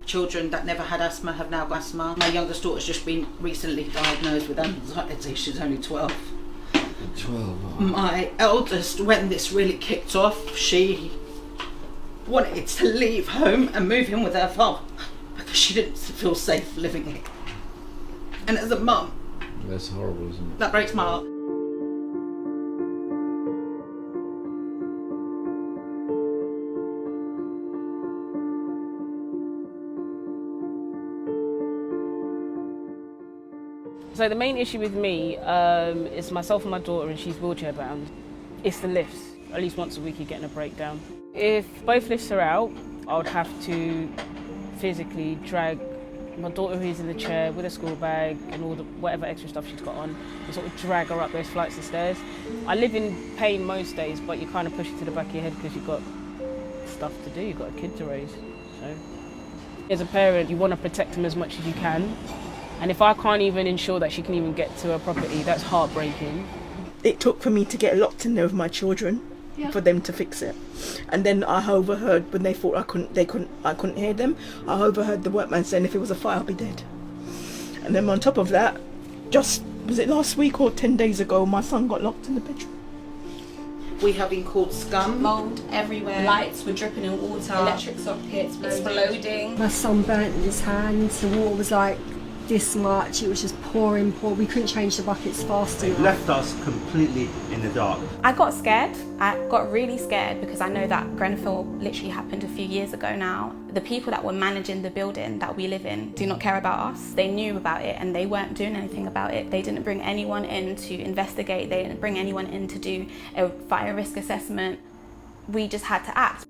Children that never had asthma have now got asthma. My youngest daughter's just been recently diagnosed with anxiety. She's only 12. 12. My eldest, when this really kicked off, she wanted to leave home and move in with her father because she didn't feel safe living here. And as a mum, That's horrible, isn't it? that breaks my heart. So the main issue with me is myself and my daughter, and she's wheelchair bound. It's the lifts. At least once a week you're getting a breakdown. If both lifts are out, I would have to physically drag my daughter, who's in the chair with a school bag and all the whatever extra stuff she's got on, and sort of drag her up those flights of stairs. I live in pain most days, but you kind of push it to the back of your head because you've got stuff to do, you've got a kid to raise. So, as a parent, you want to protect them as much as you can. And if I can't even ensure that she can even get to her property, that's heartbreaking. It took for me to get locked in there with my children for them to fix it. And then I overheard when they thought I couldn't hear them. I overheard the workman saying if it was a fire, I'd be dead. And then on top of that, just was it last week or 10 days ago, my son got locked in the bedroom. We have been called scum. Mould everywhere. Lights were dripping in water. Electric sockets exploding. My son burnt his hands. The water was like this much. It was just pouring. We couldn't change the buckets fast enough. It left us completely in the dark. I got scared. I got really scared because I know that Grenfell literally happened a few years ago now. The people that were managing the building that we live in do not care about us. They knew about it and they weren't doing anything about it. They didn't bring anyone in to investigate. They didn't bring anyone in to do a fire risk assessment. We just had to act.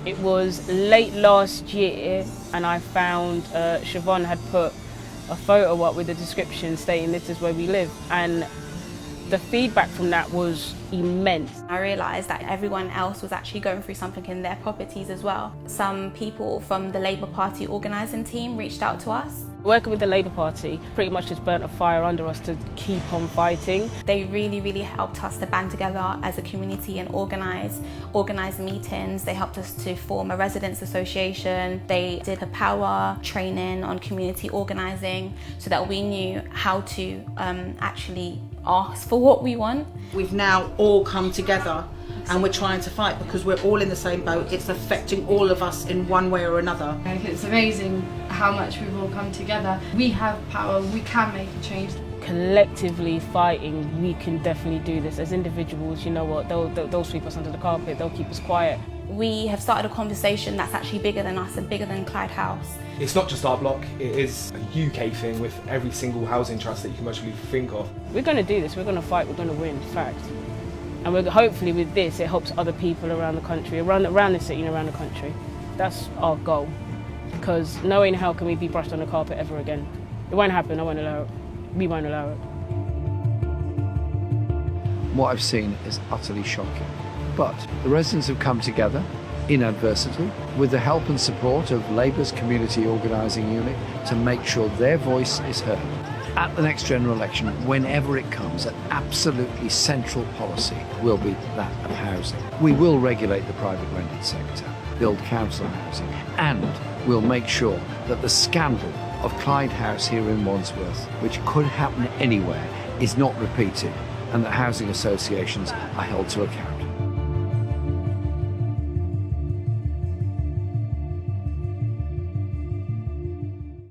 It was late last year and I found Siobhan had put a photo up with a description stating this is where we live, and the feedback from that was immense. I realised that everyone else was actually going through something in their properties as well. Some people from the Labour Party organising team reached out to us. Working with the Labour Party pretty much just burnt a fire under us to keep on fighting. They really, really helped us to band together as a community and organise meetings. They helped us to form a residents association. They did a power training on community organising so that we knew how to actually ask for what we want. We've now all come together and we're trying to fight because we're all in the same boat. It's affecting all of us in one way or another. It's amazing how much we've all come together. We have power, we can make a change. Collectively fighting, we can definitely do this. As individuals, you know what, they'll sweep us under the carpet, they'll keep us quiet. We have started a conversation that's actually bigger than us and bigger than Clyde House. It's not just our block, it is a UK thing with every single housing trust that you can actually think of. We're going to do this, we're going to fight, we're going to win, fact. And we're, hopefully with this, it helps other people around the country, around the city and around the country. That's our goal. Because no way in hell can we be brushed on the carpet ever again. It won't happen, I won't allow it. We won't allow it. What I've seen is utterly shocking. But the residents have come together in adversity with the help and support of Labour's community organising unit to make sure their voice is heard. At the next general election, whenever it comes, an absolutely central policy will be that of housing. We will regulate the private rented sector, build council housing, and we'll make sure that the scandal of Clyde House here in Wandsworth, which could happen anywhere, is not repeated, and that housing associations are held to account.